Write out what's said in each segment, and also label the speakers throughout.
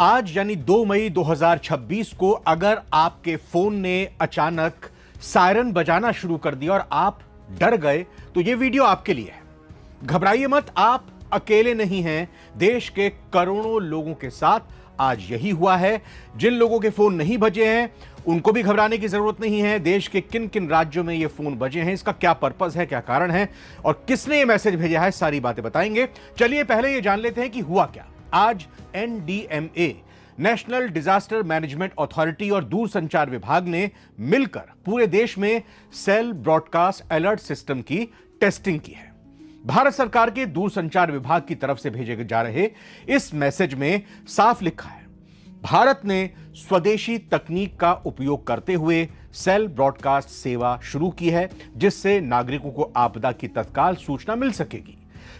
Speaker 1: आज यानी 2 मई 2026 को अगर आपके फोन ने अचानक सायरन बजाना शुरू कर दिया और आप डर गए तो यह वीडियो आपके लिए है। घबराइए मत, आप अकेले नहीं हैं। देश के करोड़ों लोगों के साथ आज यही हुआ है। जिन लोगों के फोन नहीं बजे हैं उनको भी घबराने की जरूरत नहीं है। देश के किन किन राज्यों में ये फोन बजे हैं, इसका क्या पर्पस है, क्या कारण है और किसने ये मैसेज भेजा है, सारी बातें बताएंगे। चलिए पहले ये जान लेते हैं कि हुआ क्या। आज NDMA, national disaster management authority और दूरसंचार विभाग ने मिलकर पूरे देश में सेल ब्रॉडकास्ट अलर्ट सिस्टम की टेस्टिंग की है। भारत सरकार के दूरसंचार विभाग की तरफ से भेजे जा रहे इस मैसेज में साफ लिखा है, भारत ने स्वदेशी तकनीक का उपयोग करते हुए सेल ब्रॉडकास्ट सेवा शुरू की है, जिससे नागरिकों को आपदा की तत्काल सूचना मिल सकेगी।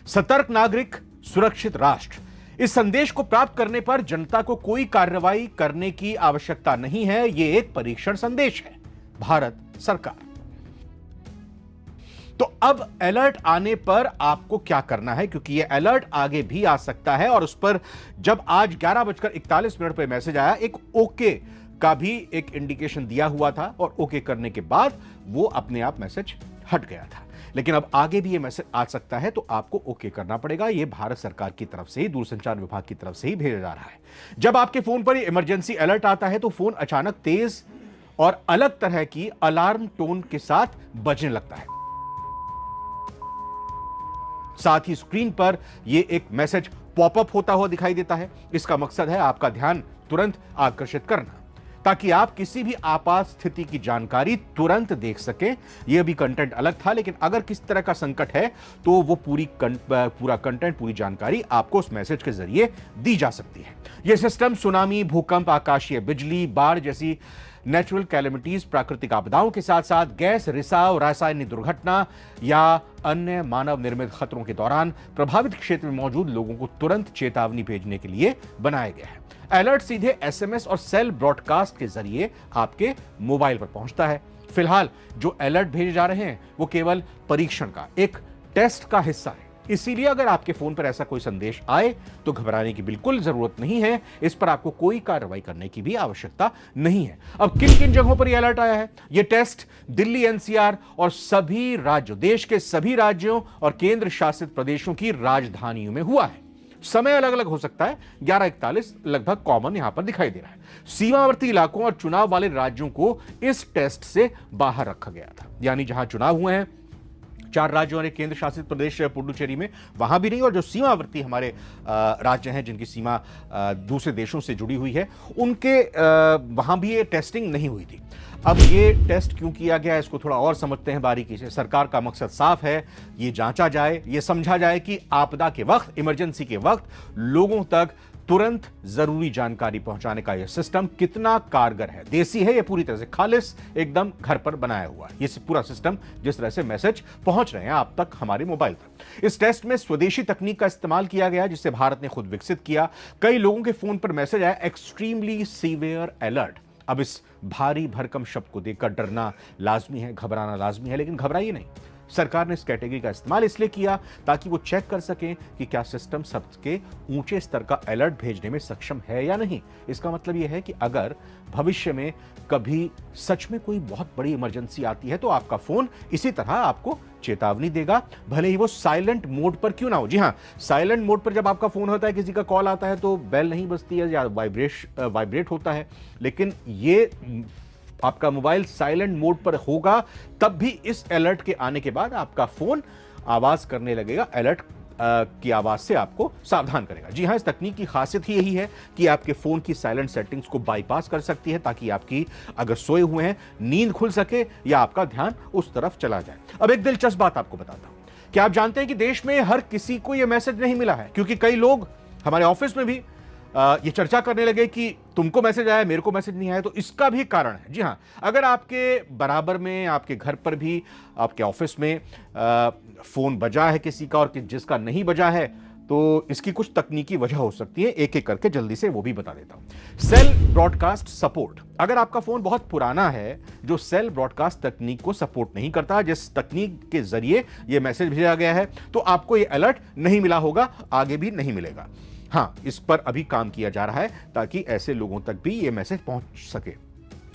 Speaker 1: सतर्क नागरिक, सुरक्षित राष्ट्र। इस संदेश को प्राप्त करने पर जनता को कोई कार्रवाई करने की आवश्यकता नहीं है। यह एक परीक्षण संदेश है। भारत सरकार। तो अब अलर्ट आने पर आपको क्या करना है, क्योंकि यह अलर्ट आगे भी आ सकता है और उस पर जब आज 11:41 पर मैसेज आया, एक ओके का भी एक इंडिकेशन दिया हुआ था और ओके करने के बाद वो अपने आप मैसेज हट गया था। लेकिन अब आगे भी ये मैसेज आ सकता है तो आपको ओके करना पड़ेगा। ये भारत सरकार की तरफ से ही, दूरसंचार विभाग की तरफ से ही भेजा जा रहा है। जब आपके फोन पर इमरजेंसी अलर्ट आता है तो फोन अचानक तेज और अलग तरह की अलार्म टोन के साथ बजने लगता है। साथ ही स्क्रीन पर यह एक मैसेज पॉपअप होता हुआ दिखाई देता है। इसका मकसद है आपका ध्यान तुरंत आकर्षित करना, ताकि आप किसी भी आपात स्थिति की जानकारी तुरंत देख सकें। यह भी कंटेंट अलग था, लेकिन अगर किस तरह का संकट है तो वो पूरा कंटेंट, पूरी जानकारी आपको उस मैसेज के जरिए दी जा सकती है। यह सिस्टम सुनामी, भूकंप, आकाशीय बिजली, बाढ़ जैसी नेचुरल कैलेमिटीज, प्राकृतिक आपदाओं के साथ साथ गैस रिसाव, रासायनिक दुर्घटना या अन्य मानव निर्मित खतरों के दौरान प्रभावित क्षेत्र में मौजूद लोगों को तुरंत चेतावनी भेजने के लिए बनाया गया है। अलर्ट सीधे एसएमएस और सेल ब्रॉडकास्ट के जरिए आपके मोबाइल पर पहुंचता है। फिलहाल जो अलर्ट भेजे जा रहे हैं वो केवल परीक्षण का, एक टेस्ट का हिस्सा है। इसीलिए अगर आपके फोन पर ऐसा कोई संदेश आए तो घबराने की बिल्कुल जरूरत नहीं है। इस पर आपको कोई कार्रवाई करने की भी आवश्यकता नहीं है। अब किन किन जगहों पर यह अलर्ट आया है? यह टेस्ट दिल्ली, एनसीआर और सभी राज्यों, देश के सभी राज्यों और केंद्र शासित प्रदेशों की राजधानियों में हुआ है। समय अलग अलग हो सकता है। 11:41 लगभग कॉमन यहां पर दिखाई दे रहा है। सीमावर्ती इलाकों और चुनाव वाले राज्यों को इस टेस्ट से बाहर रखा गया था, यानी जहां चुनाव हुए हैं 4 राज्यों और एक केंद्र शासित प्रदेश पुडुचेरी में, वहां भी नहीं। और जो सीमावर्ती हमारे राज्य हैं जिनकी सीमा दूसरे देशों से जुड़ी हुई है, उनके वहां भी ये टेस्टिंग नहीं हुई थी। अब ये टेस्ट क्यों किया गया है, इसको थोड़ा और समझते हैं बारीकी से। सरकार का मकसद साफ है, ये जांचा जाए, ये समझा जाए कि आपदा के वक्त, इमरजेंसी के वक्त लोगों तक तुरंत जरूरी जानकारी पहुंचाने का यह सिस्टम कितना कारगर है। देसी है, यह पूरी तरह से खालिस, एकदम घर पर बनाया हुआ है। यह पूरा सिस्टम जिस तरह से मैसेज पहुंच रहे हैं आप तक हमारे मोबाइल पर। इस टेस्ट में स्वदेशी तकनीक का इस्तेमाल किया गया, जिसे भारत ने खुद विकसित किया। कई लोगों के फोन पर मैसेज आया, एक्सट्रीमली सीवियर अलर्ट। अब इस भारी भरकम शब्द को देखकर डरना लाजमी है, घबराना लाजमी है, लेकिन घबराइए नहीं। सरकार ने इस कैटेगरी का इस्तेमाल इसलिए किया ताकि वो चेक कर सकें कि क्या सिस्टम सबके ऊंचे स्तर का अलर्ट भेजने में सक्षम है या नहीं। इसका मतलब यह है कि अगर भविष्य में कभी सच में कोई बहुत बड़ी इमरजेंसी आती है तो आपका फोन इसी तरह आपको चेतावनी देगा, भले ही वो साइलेंट मोड पर क्यों ना हो। जी हां, साइलेंट मोड पर जब आपका फोन होता है, किसी का कॉल आता है तो बेल नहीं बजती है या वाइब्रेट होता है, लेकिन ये आपका मोबाइल साइलेंट मोड पर होगा तब भी इस अलर्ट के आने के बाद आपका फोन आवाज करने लगेगा, अलर्ट की आवाज से आपको सावधान करेगा। जी हां, इस तकनीक की खासियत ही यही है कि आपके फोन की साइलेंट सेटिंग्स को बाईपास कर सकती है, ताकि आपकी अगर सोए हुए हैं नींद खुल सके या आपका ध्यान उस तरफ चला जाए। अब एक दिलचस्प बात आपको बताता हूं। क्या आप जानते हैं कि देश में हर किसी को यह मैसेज नहीं मिला है? क्योंकि कई लोग हमारे ऑफिस में भी ये चर्चा करने लगे कि तुमको मैसेज आया, मेरे को मैसेज नहीं आया। तो इसका भी कारण है। जी हां, अगर आपके बराबर में, आपके घर पर भी, आपके ऑफिस में फोन बजा है किसी का और जिसका नहीं बजा है, तो इसकी कुछ तकनीकी वजह हो सकती है। एक एक करके जल्दी से वो भी बता देता हूं। Cell broadcast support. अगर आपका फोन बहुत पुराना है जो सेल ब्रॉडकास्ट तकनीक को सपोर्ट नहीं करता, जिस तकनीक के जरिए यह मैसेज भेजा गया है, तो आपको यह अलर्ट नहीं मिला होगा, आगे भी नहीं मिलेगा। हाँ, इस पर अभी काम किया जा रहा है ताकि ऐसे लोगों तक भी यह मैसेज पहुंच सके।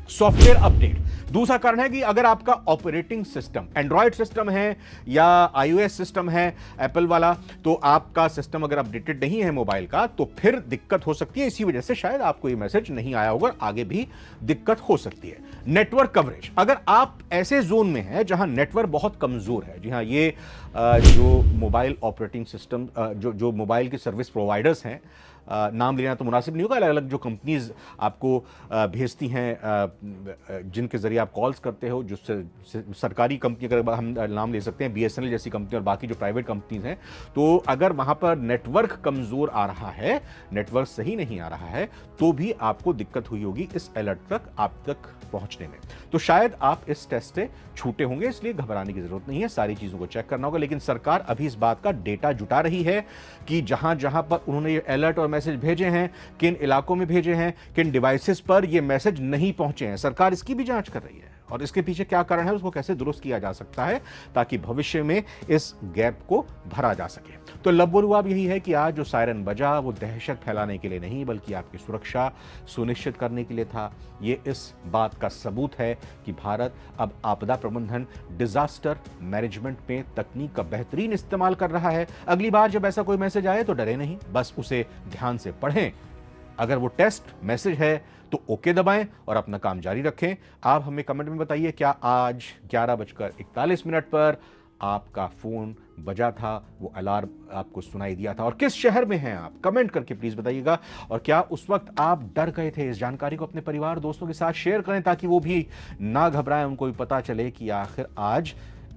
Speaker 1: सॉफ्टवेयर अपडेट दूसरा कारण है कि अगर आपका ऑपरेटिंग सिस्टम एंड्रॉयड सिस्टम है या आईओएस सिस्टम है एप्पल वाला, तो आपका सिस्टम अगर अपडेटेड नहीं है मोबाइल का, तो फिर दिक्कत हो सकती है। इसी वजह से शायद आपको ये मैसेज नहीं आया होगा, आगे भी दिक्कत हो सकती है। नेटवर्क कवरेज, अगर आप ऐसे जोन में हैं जहां नेटवर्क बहुत कमजोर है, जी हां, ये जो मोबाइल ऑपरेटिंग सिस्टम जो मोबाइल के सर्विस प्रोवाइडर्स हैं, नाम लेना तो मुनासिब नहीं होगा, अलग अलग जो कंपनीज आपको भेजती हैं, जिनके जरिए आप कॉल्स करते हो, जो सरकारी कंपनी, अगर हम नाम ले सकते हैं बीएसएनएल जैसी कंपनी और बाकी जो प्राइवेट कंपनीज हैं, तो अगर वहां पर नेटवर्क कमजोर आ रहा है, नेटवर्क सही नहीं आ रहा है, तो भी आपको दिक्कत हुई होगी इस अलर्ट तक आप तक पहुंचने में। तो शायद आप इस टेस्ट से छूटे होंगे, इसलिए घबराने की जरूरत नहीं है, सारी चीजों को चेक करना होगा। लेकिन सरकार अभी इस बात का डेटा जुटा रही है कि जहां जहां पर उन्होंने ये अलर्ट और मैसेज भेजे हैं, किन इलाकों में भेजे हैं, किन डिवाइसेस पर ये मैसेज नहीं पहुंचे हैं, सरकार इसकी भी जांच कर रही है और इसके पीछे क्या कारण है उसको कैसे दुरुस्त किया जा सकता है ताकि भविष्य में इस गैप को भरा जा सके। तो लबोलुआब यही है कि आज जो सायरन बजा वो दहशत फैलाने के लिए नहीं, बल्कि आपकी सुरक्षा सुनिश्चित करने के लिए था। ये इस बात का सबूत है कि भारत अब आपदा प्रबंधन, डिजास्टर मैनेजमेंट में तकनीक का बेहतरीन इस्तेमाल कर रहा है। अगली बार जब ऐसा कोई मैसेज आए तो डरे नहीं, बस उसे ध्यान से पढ़ें। अगर वो टेस्ट मैसेज है तो ओके दबाएं और अपना काम जारी रखें। आप हमें कमेंट में बताइए, क्या आज 11:41 पर आपका फोन बजा था, वो अलार्म आपको सुनाई दिया था, और किस शहर में हैं आप, कमेंट करके प्लीज बताइएगा। और क्या उस वक्त आप डर गए थे? इस जानकारी को अपने परिवार दोस्तों के साथ शेयर करें ताकि वो भी ना घबराएं, उनको भी पता चले कि आखिर आज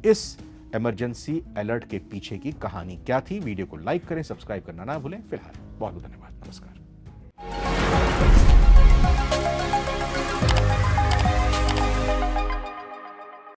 Speaker 1: इस इमरजेंसी अलर्ट के पीछे की कहानी क्या थी। वीडियो को लाइक करें, सब्सक्राइब करना ना भूलें। फिलहाल बहुत बहुत धन्यवाद, नमस्कार।